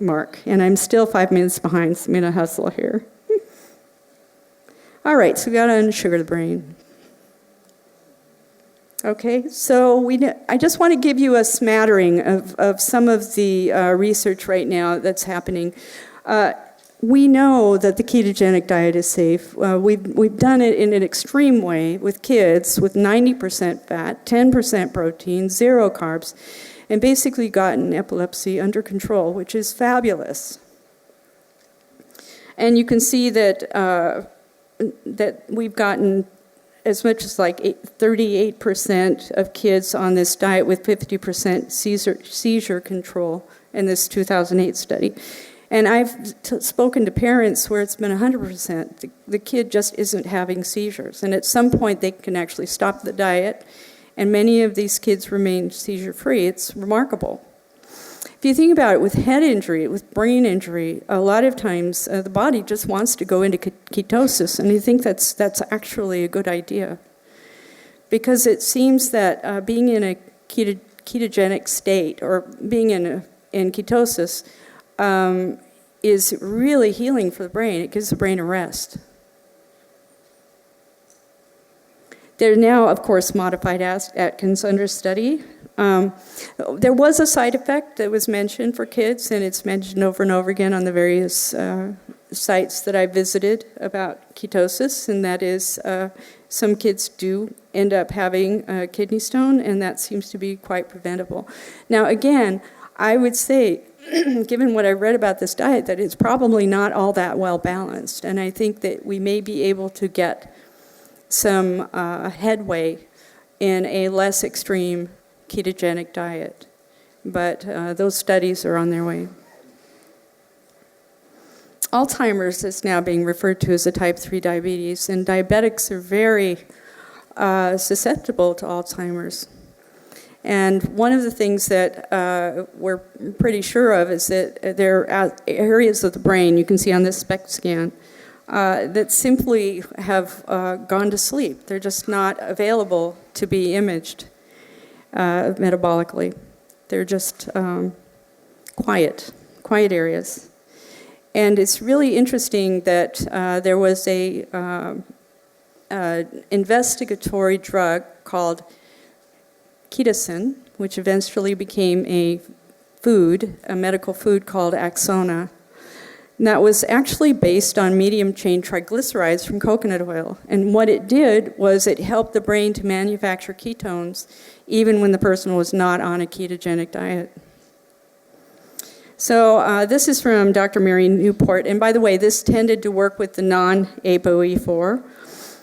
mark, and I'm still 5 minutes behind, so I'm going to hustle here. All right, so we got to unsugar the brain. Okay, so I just want to give you a smattering of some of the research right now that's happening. we know that the ketogenic diet is safe. We've done it in an extreme way with kids with 90% fat, 10% protein, 0 carbs, and basically gotten epilepsy under control, which is fabulous. And you can see that that we've gotten as much as like 38% of kids on this diet with 50% seizure control in this 2008 study. And I've spoken to parents where it's been 100%. The kid just isn't having seizures. And at some point, they can actually stop the diet, and many of these kids remain seizure-free. It's remarkable. If you think about it, with head injury, with brain injury, a lot of times the body just wants to go into ketosis, and I think that's actually a good idea. Because it seems that being in a ketogenic state, or being in ketosis, is really healing for the brain. It gives the brain a rest. They're now, of course, modified Atkins under study. There was a side effect that was mentioned for kids, and it's mentioned over and over again on the various sites that I visited about ketosis, and that is some kids do end up having a kidney stone, and that seems to be quite preventable. Now, again, I would say, given what I read about this diet, that it's probably not all that well balanced, and I think that we may be able to get some headway in a less extreme ketogenic diet, but those studies are on their way. Alzheimer's is now being referred to as a type 3 diabetes, and diabetics are very susceptible to Alzheimer's. And one of the things that we're pretty sure of is that there are areas of the brain, you can see on this SPECT scan, that simply have gone to sleep. They're just not available to be imaged metabolically. They're just quiet areas. And it's really interesting that there was a investigatory drug called Ketones, which eventually became a medical food called Axona. And that was actually based on medium-chain triglycerides from coconut oil. And what it did was it helped the brain to manufacture ketones even when the person was not on a ketogenic diet. So this is from Dr. Mary Newport. And by the way, this tended to work with the non-APO.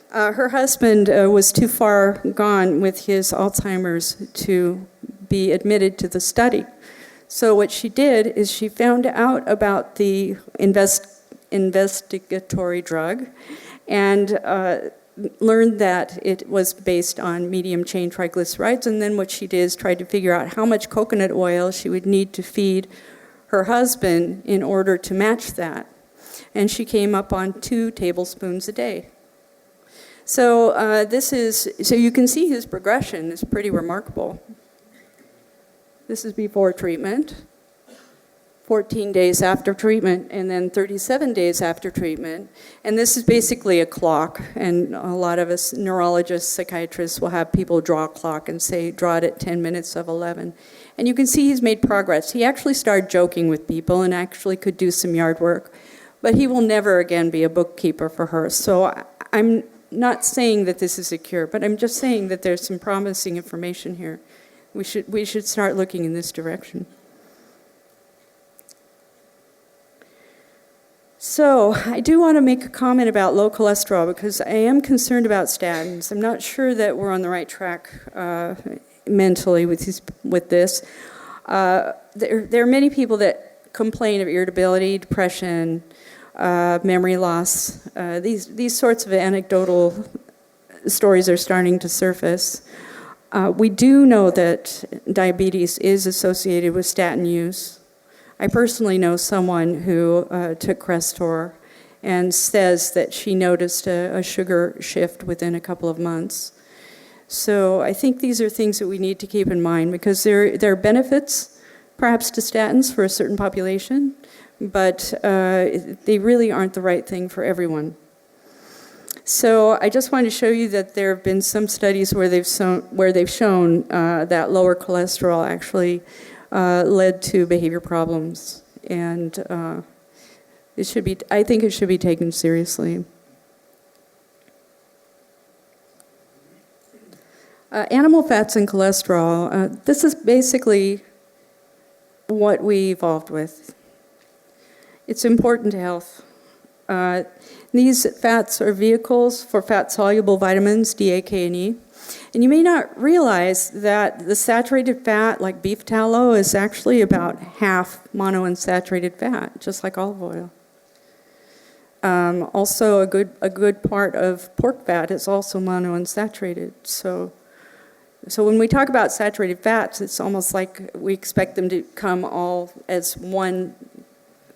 Her husband was too far gone with his Alzheimer's to be admitted to the study. So what she did is she found out about the investigatory drug and learned that it was based on medium-chain triglycerides. And then what she did is tried to figure out how much coconut oil she would need to feed her husband in order to match that. And she came up on 2 tablespoons a day. So so you can see his progression is pretty remarkable. This is before treatment, 14 days after treatment, and then 37 days after treatment. And this is basically a clock, and a lot of us neurologists, psychiatrists will have people draw a clock and say, draw it at 10 minutes of 11. And you can see he's made progress. He actually started joking with people and actually could do some yard work, but he will never again be a bookkeeper for her. So I'm not saying that this is a cure, but I'm just saying that there's some promising information here. We should start looking in this direction. So I do want to make a comment about low cholesterol because I am concerned about statins. I'm not sure that we're on the right track mentally with this. There are many people that complain of irritability, depression, memory loss. These sorts of anecdotal stories are starting to surface. We do know that diabetes is associated with statin use. I personally know someone who took Crestor and says that she noticed a sugar shift within a couple of months. So I think these are things that we need to keep in mind because there are benefits perhaps to statins for a certain population, but they really aren't the right thing for everyone. So I just wanted to show you that there have been some studies where they've shown that lower cholesterol actually led to behavior problems. And I think it should be taken seriously. Animal fats and cholesterol. This is basically what we evolved with. It's important to health. These fats are vehicles for fat-soluble vitamins, D, A, K, and E. And you may not realize that the saturated fat, like beef tallow, is actually about half monounsaturated fat, just like olive oil. Also, a good part of pork fat is also monounsaturated. So when we talk about saturated fats, it's almost like we expect them to come all as one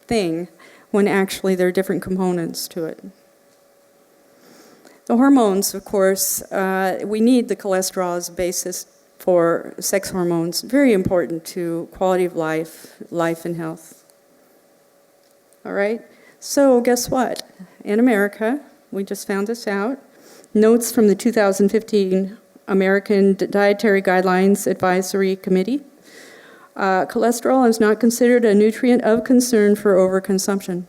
thing, when actually there are different components to it. The hormones, of course, we need the cholesterol as a basis for sex hormones. Very important to quality of life and health. All right? So guess what? In America, we just found this out, notes from the 2015 American Dietary Guidelines Advisory Committee, cholesterol is not considered a nutrient of concern for overconsumption.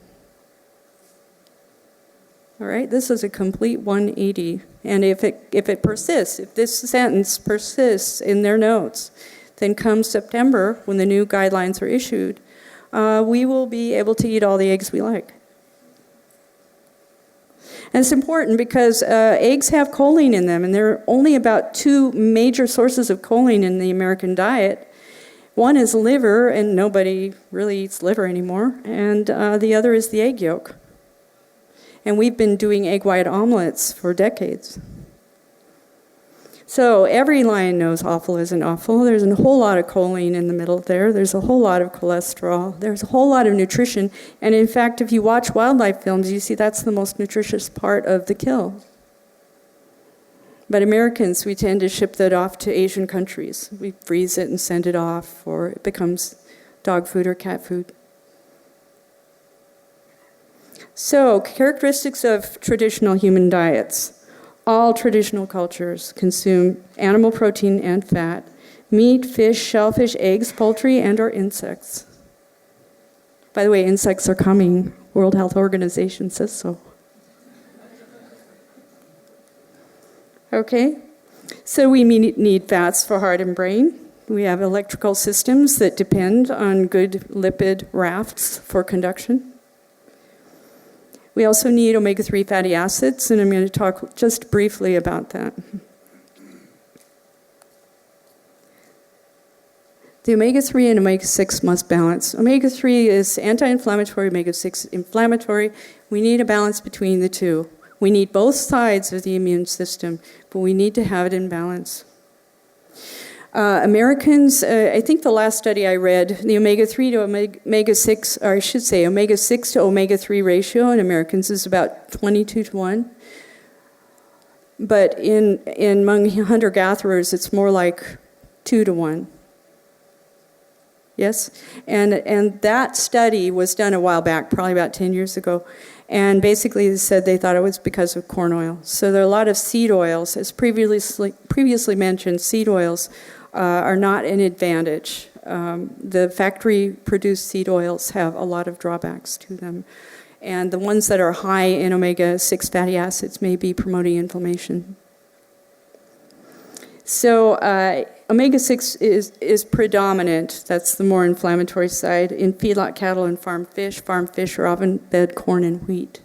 All right, this is a complete 180. And if it persists, if this sentence persists in their notes, then come September, when the new guidelines are issued, we will be able to eat all the eggs we like. And it's important because eggs have choline in them, and there are only about 2 major sources of choline in the American diet. One is liver, and nobody really eats liver anymore, and the other is the egg yolk. And we've been doing egg white omelets for decades. So every lion knows offal isn't offal. There's a whole lot of choline in the middle there. There's a whole lot of cholesterol. There's a whole lot of nutrition. And in fact, if you watch wildlife films, you see that's the most nutritious part of the kill. But Americans, we tend to ship that off to Asian countries. We freeze it and send it off, or it becomes dog food or cat food. So, characteristics of traditional human diets. All traditional cultures consume animal protein and fat, meat, fish, shellfish, eggs, poultry, and or insects. By the way, insects are coming. World Health Organization says so. Okay, so we need fats for heart and brain. We have electrical systems that depend on good lipid rafts for conduction. We also need omega-3 fatty acids, and I'm going to talk just briefly about that. The omega-3 and omega-6 must balance. Omega-3 is anti-inflammatory, omega-6 inflammatory. We need a balance between the two. We need both sides of the immune system, but we need to have it in balance. Americans, I think the last study I read, the omega-3 to omega-6, or I should say omega-6 to omega-3 ratio in Americans is about 22 to 1. But among hunter-gatherers, it's more like 2 to 1. Yes? And that study was done a while back, probably about 10 years ago. And basically they said they thought it was because of corn oil. So there are a lot of seed oils. As previously mentioned, seed oils are not an advantage. The factory-produced seed oils have a lot of drawbacks to them. And the ones that are high in omega-6 fatty acids may be promoting inflammation. So omega-6 is predominant. That's the more inflammatory side in feedlot cattle and farm fish. Farm fish are often fed corn and wheat.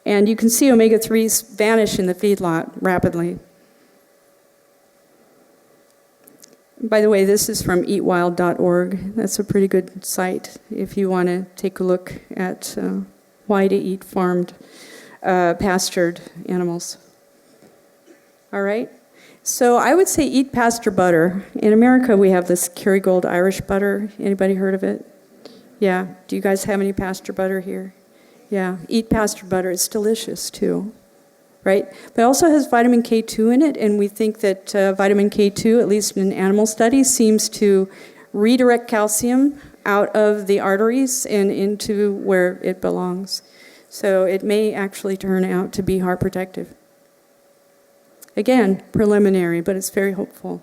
And you can see omega-3s vanish in the feedlot rapidly. By the way, this is from eatwild.org. That's a pretty good site if you want to take a look at why to eat farmed, pastured animals. All right? So I would say eat pasture butter. In America, we have this Kerrygold Irish butter. Anybody heard of it? Yeah. Do you guys have any pasture butter here? Yeah. Eat pasture butter. It's delicious, too. Right? But it also has vitamin K2 in it, and we think that vitamin K2, at least in animal studies, seems to redirect calcium out of the arteries and into where it belongs. So it may actually turn out to be heart protective. Again, preliminary, but it's very hopeful.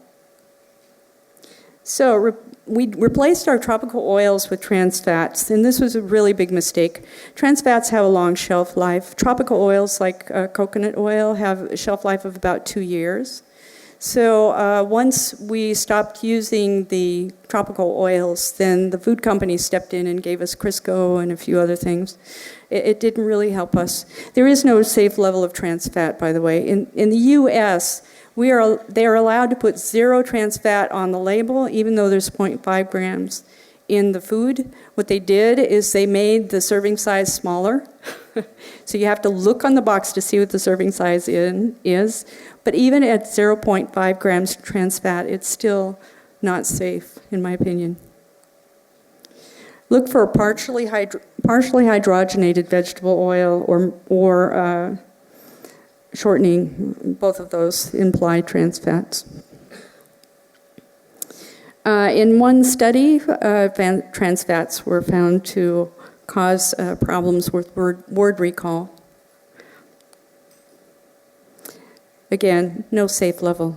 So we replaced our tropical oils with trans fats, and this was a really big mistake. Trans fats have a long shelf life. Tropical oils like coconut oil have a shelf life of about 2 years. So once we stopped using the tropical oils, then the food companies stepped in and gave us Crisco and a few other things. It didn't really help us. There is no safe level of trans fat, by the way. In the U.S., they are allowed to put 0 trans fat on the label, even though there's 0.5 grams in the food. What they did is they made the serving size smaller. So you have to look on the box to see what the serving size is. But even at 0.5 grams trans fat, it's still not safe, in my opinion. Look for partially hydrogenated vegetable oil or shortening. Both of those imply trans fats. In one study, trans fats were found to cause problems with word recall. Again, no safe level.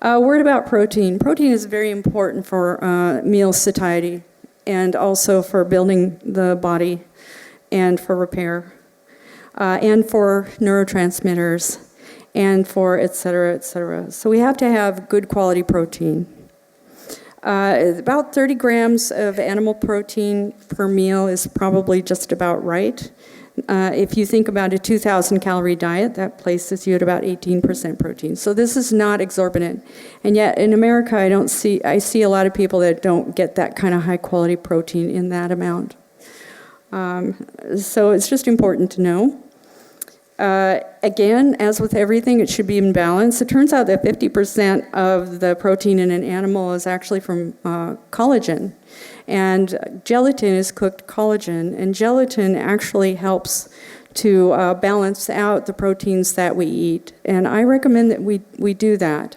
A word about protein. Protein is very important for meal satiety and also for building the body and for repair and for neurotransmitters and for et cetera, et cetera. So we have to have good quality protein. About 30 grams of animal protein per meal is probably just about right. If you think about a 2,000 calorie diet, that places you at about 18% protein. So this is not exorbitant. And yet in America, I see a lot of people that don't get that kind of high quality protein in that amount. So it's just important to know. Again, as with everything, it should be in balance. It turns out that 50% of the protein in an animal is actually from collagen. And gelatin is cooked collagen, and gelatin actually helps to balance out the proteins that we eat. And I recommend that we do that.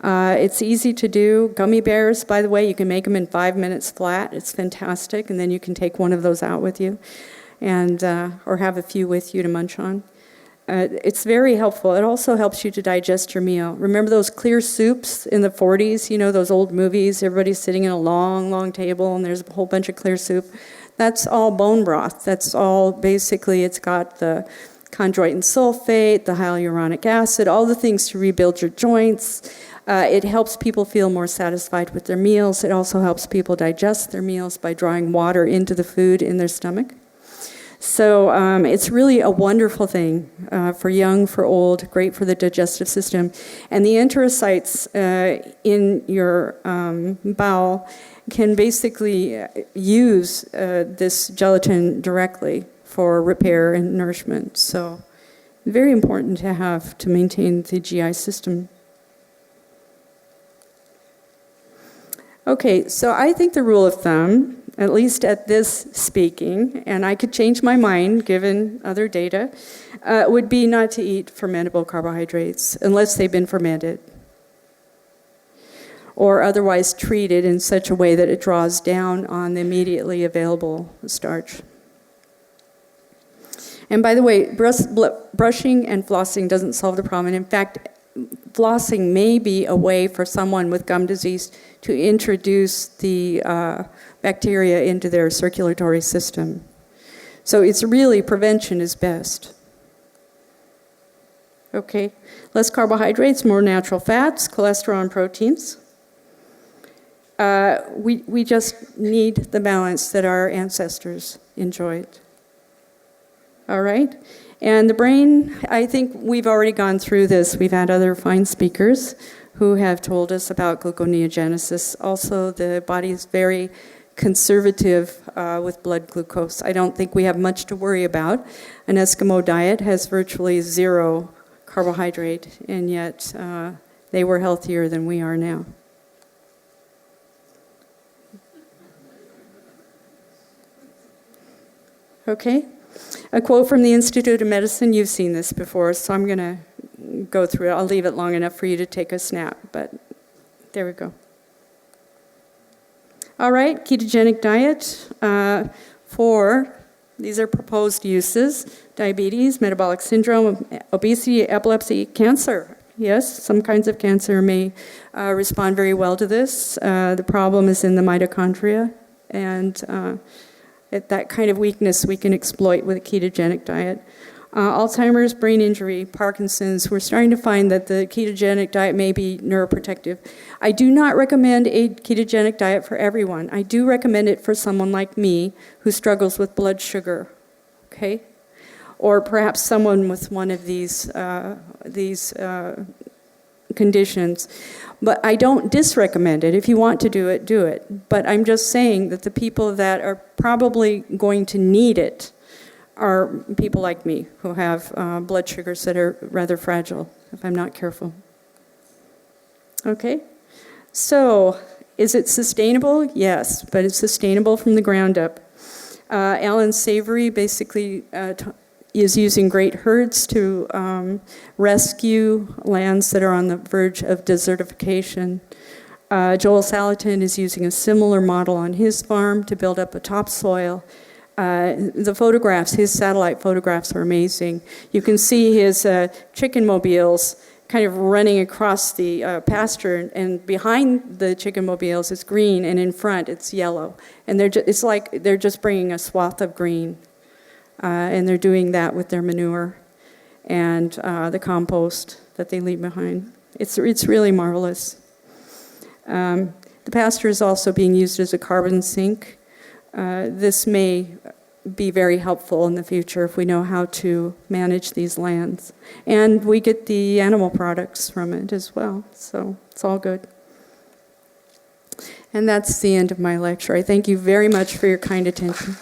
It's easy to do. Gummy bears, by the way, you can make them in 5 minutes flat. It's fantastic, and then you can take one of those out with you, and or have a few with you to munch on. It's very helpful. It also helps you to digest your meal. Remember those clear soups in the 40s? You know, those old movies, everybody's sitting in a long, long table and there's a whole bunch of clear soup. That's all bone broth. That's all, basically, it's got the chondroitin sulfate, the hyaluronic acid, all the things to rebuild your joints. It helps people feel more satisfied with their meals. It also helps people digest their meals by drawing water into the food in their stomach. So it's really a wonderful thing for young, for old, great for the digestive system. And the enterocytes in your bowel can basically use this gelatin directly for repair and nourishment. So very important to have to maintain the GI system. Okay, so I think the rule of thumb, at least at this speaking, and I could change my mind given other data, would be not to eat fermentable carbohydrates unless they've been fermented or otherwise treated in such a way that it draws down on the immediately available starch. And by the way, brushing and flossing doesn't solve the problem. And in fact, flossing may be a way for someone with gum disease to introduce the bacteria into their circulatory system. So it's really, prevention is best. Okay, less carbohydrates, more natural fats, cholesterol, and proteins. We just need the balance that our ancestors enjoyed. All right? And the brain, I think we've already gone through this. We've had other fine speakers who have told us about gluconeogenesis. Also, the body is very conservative with blood glucose. I don't think we have much to worry about. An Eskimo diet has virtually 0 carbohydrate, and yet they were healthier than we are now. Okay? A quote from the Institute of Medicine. You've seen this before, so I'm going to go through it. I'll leave it long enough for you to take a snap, but there we go. All right, ketogenic diet these are proposed uses: diabetes, metabolic syndrome, obesity, epilepsy, cancer. Yes, some kinds of cancer may respond very well to this. The problem is in the mitochondria, and that kind of weakness we can exploit with a ketogenic diet. Alzheimer's, brain injury, Parkinson's, we're starting to find that the ketogenic diet may be neuroprotective. I do not recommend a ketogenic diet for everyone. I do recommend it for someone like me who struggles with blood sugar, okay? Or perhaps someone with one of these conditions. But I don't disrecommend it. If you want to do it, do it. But I'm just saying that the people that are probably going to need it are people like me who have blood sugars that are rather fragile if I'm not careful. Okay? So, is it sustainable? Yes, but it's sustainable from the ground up. Alan Savory basically is using great herds to rescue lands that are on the verge of desertification. Joel Salatin is using a similar model on his farm to build up a topsoil. The photographs, his satellite photographs are amazing. You can see his chicken mobiles kind of running across the pasture, and behind the chicken mobiles is green, and in front it's yellow. And it's like they're just bringing a swath of green. And they're doing that with their manure and the compost that they leave behind. It's really marvelous. The pasture is also being used as a carbon sink. This may be very helpful in the future if we know how to manage these lands. And we get the animal products from it as well, so it's all good. And that's the end of my lecture. I thank you very much for your kind attention.